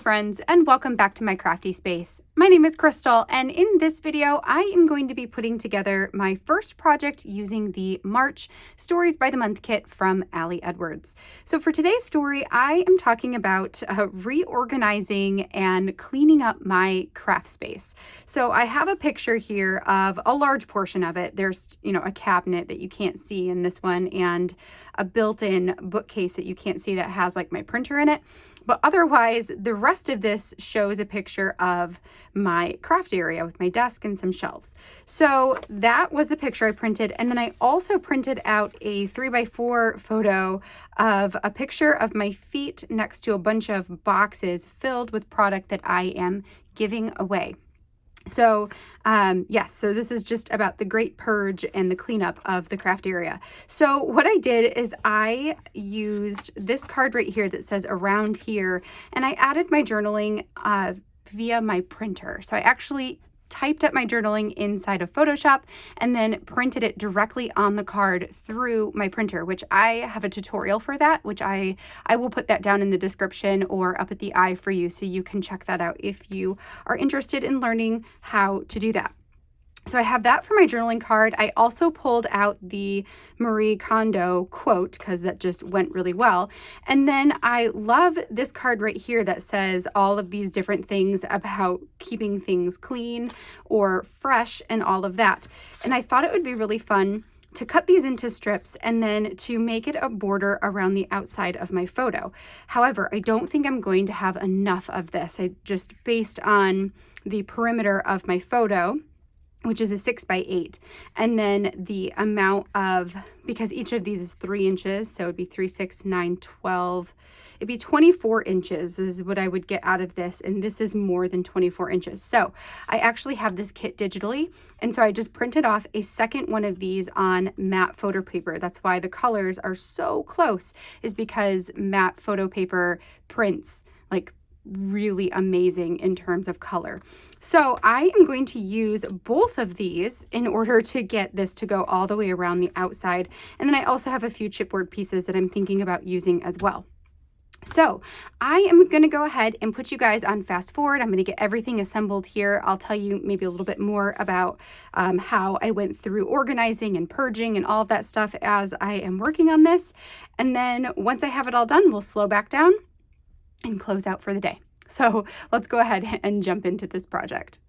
friends, and welcome back to my crafty space. My name is Crystal, and in this video I am going to be putting together my first project using the March Stories by the Month kit from Ali Edwards. So for today's story, I am talking about reorganizing and cleaning up my craft space. So I have a picture here of a large portion of it. There's, a cabinet that you can't see in this one and a built-in bookcase that you can't see that has like my printer in it. But otherwise, the rest of this shows a picture of my craft area with my desk and some shelves. So that was the picture I printed. And then I also printed out a 3x4 photo of a picture of my feet next to a bunch of boxes filled with product that I am giving away. So yes, so this is just about the great purge and the cleanup of the craft area. So what I did is I used this card right here that says around here, and I added my journaling via my printer. So I actually typed up my journaling inside of Photoshop and then printed it directly on the card through my printer, which I have a tutorial for that, which I will put that down in the description or up at the eye for you, so you can check that out if you are interested in learning how to do that. So I have that for my journaling card. I also pulled out the Marie Kondo quote because that just went really well. And then I love this card right here that says all of these different things about keeping things clean or fresh and all of that. And I thought it would be really fun to cut these into strips and then to make it a border around the outside of my photo. However, I don't think I'm going to have enough of this. I just based on the perimeter of my photo, which is a 6x8, and then the amount of, because each of these is 3 inches, so it'd be 3, 6, 9, 12, it'd be 24 inches is what I would get out of this, and this is more than 24 inches. So I actually have this kit digitally, and so I just printed off a second one of these on matte photo paper. That's why the colors are so close, is because matte photo paper prints like really amazing in terms of color. So I am going to use both of these in order to get this to go all the way around the outside. And then I also have a few chipboard pieces that I'm thinking about using as well. So I am going to go ahead and put you guys on fast forward. I'm going to get everything assembled here. I'll tell you maybe a little bit more about how I went through organizing and purging and all of that stuff as I am working on this. And then once I have it all done, we'll slow back down and close out for the day. So let's go ahead and jump into this project.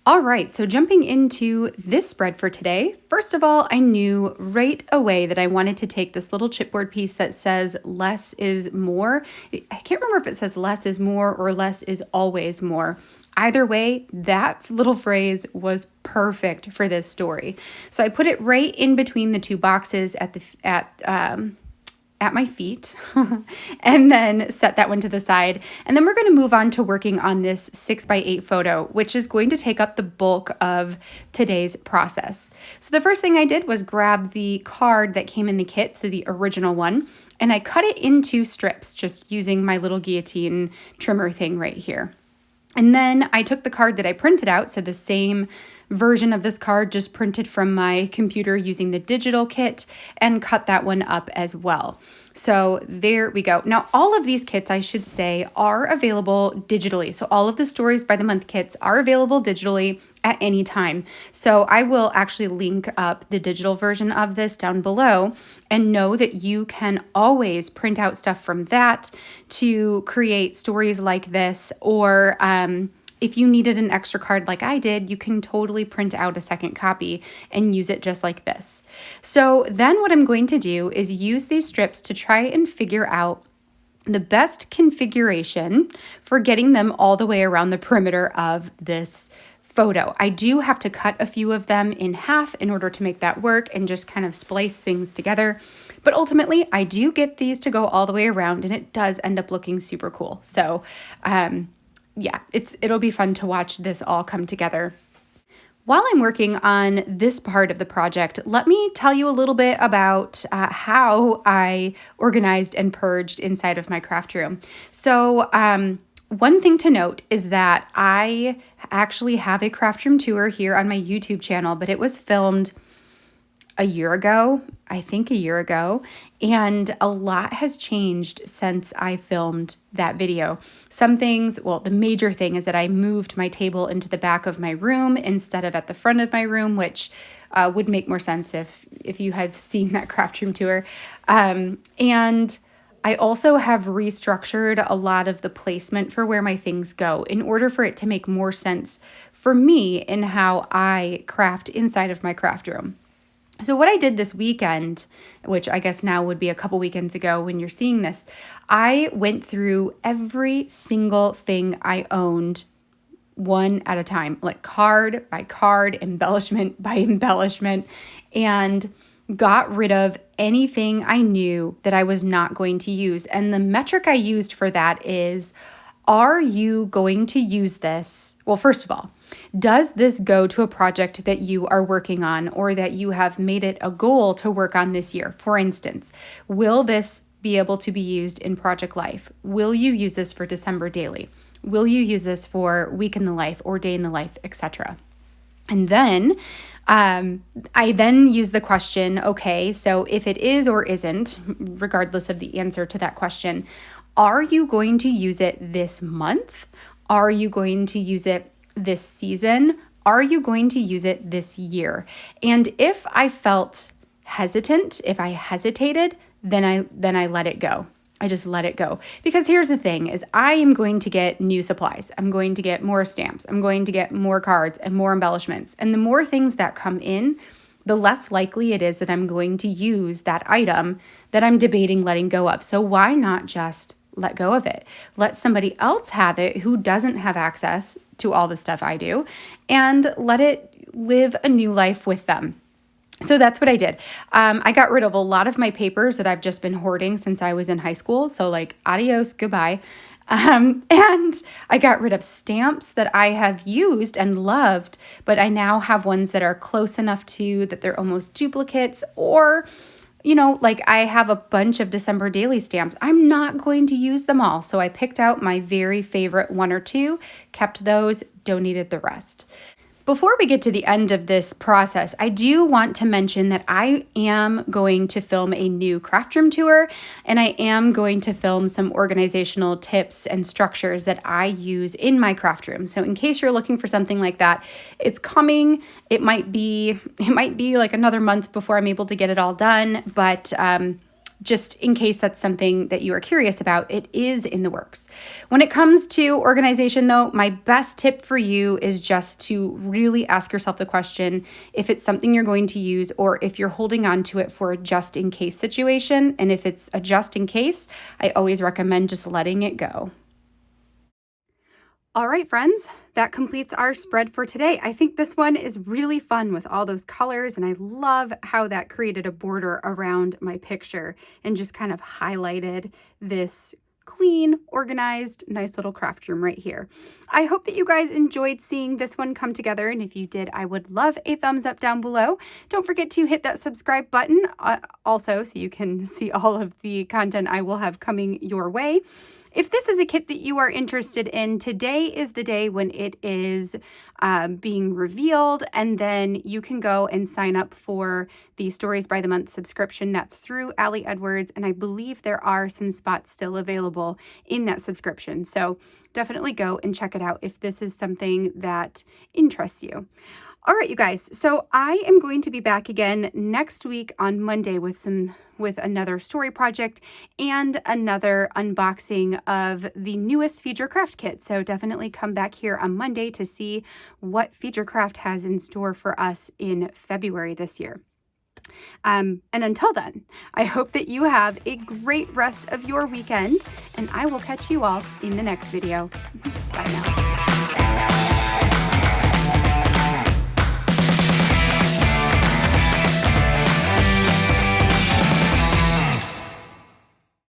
All right, so jumping into this spread for today, first of all, I knew right away that I wanted to take this little chipboard piece that says less is more. I can't remember if it says less is more or less is always more. Either way, that little phrase was perfect for this story. So I put it right in between the two boxes at my feet and then set that one to the side. And then we're going to move on to working on this 6x8 photo, which is going to take up the bulk of today's process. So the first thing I did was grab the card that came in the kit, so the original one, and I cut it into strips just using my little guillotine trimmer thing right here. And then I took the card that I printed out, so the same version of this card just printed from my computer using the digital kit, and cut that one up as well. So there we go. Now, all of these kits, I should say, are available digitally. So all of the Stories by the Month kits are available digitally at any time. So I will actually link up the digital version of this down below, and know that you can always print out stuff from that to create stories like this, or if you needed an extra card like I did, you can totally print out a second copy and use it just like this. So then what I'm going to do is use these strips to try and figure out the best configuration for getting them all the way around the perimeter of this photo. I do have to cut a few of them in half in order to make that work and just kind of splice things together. But ultimately, I do get these to go all the way around, and it does end up looking super cool. So yeah, it'll be fun to watch this all come together. While I'm working on this part of the project, let me tell you a little bit about how I organized and purged inside of my craft room. So one thing to note is that I actually have a craft room tour here on my YouTube channel, but it was filmed a year ago, I think a year ago, and a lot has changed since I filmed that video. Some things, well, the major thing is that I moved my table into the back of my room instead of at the front of my room, which would make more sense if you had seen that craft room tour. And I also have restructured a lot of the placement for where my things go in order for it to make more sense for me in how I craft inside of my craft room. So what I did this weekend, which I guess now would be a couple weekends ago when you're seeing this, I went through every single thing I owned one at a time, like card by card, embellishment by embellishment, and got rid of anything I knew that I was not going to use. And the metric I used for that is, are you going to use this? Well, first of all, does this go to a project that you are working on or that you have made it a goal to work on this year? For instance, will this be able to be used in Project Life? Will you use this for December Daily? Will you use this for Week in the Life or Day in the Life, etc.? And then I then use the question, okay, so if it is or isn't, regardless of the answer to that question, are you going to use it this month? Are you going to use it this season? Are you going to use it this year? And if I felt hesitant, if I hesitated, then I let it go. I just let it go. Because here's the thing is I am going to get new supplies. I'm going to get more stamps. I'm going to get more cards and more embellishments. And the more things that come in, the less likely it is that I'm going to use that item that I'm debating letting go of. So why not just let go of it? Let somebody else have it who doesn't have access to all the stuff I do, and let it live a new life with them. So that's what I did. I got rid of a lot of my papers that I've just been hoarding since I was in high school. So like, adios, goodbye. And I got rid of stamps that I have used and loved, but I now have ones that are close enough to that they're almost duplicates, or like I have a bunch of December Daily stamps. I'm not going to use them all. So I picked out my very favorite one or two, kept those, donated the rest. Before we get to the end of this process, I do want to mention that I am going to film a new craft room tour, and I am going to film some organizational tips and structures that I use in my craft room. So in case you're looking for something like that, it's coming. It might be like another month before I'm able to get it all done, but just in case that's something that you are curious about, it is in the works. When it comes to organization, though, my best tip for you is just to really ask yourself the question if it's something you're going to use or if you're holding on to it for a just in case situation. And if it's a just in case, I always recommend just letting it go. All right, friends, that completes our spread for today. I think this one is really fun with all those colors, and I love how that created a border around my picture and just kind of highlighted this clean, organized, nice little craft room right here. I hope that you guys enjoyed seeing this one come together, and if you did, I would love a thumbs up down below. Don't forget to hit that subscribe button also so you can see all of the content I will have coming your way. If this is a kit that you are interested in, today is the day when it is being revealed, and then you can go and sign up for the Stories by the Month subscription. That's through Ali Edwards, and I believe there are some spots still available in that subscription. So definitely go and check it out if this is something that interests you. All right, you guys, so I am going to be back again next week on Monday with another story project and another unboxing of the newest Feed Your Craft kit. So definitely come back here on Monday to see what Feed Your Craft has in store for us in February this year. And until then, I hope that you have a great rest of your weekend, and I will catch you all in the next video. Bye now.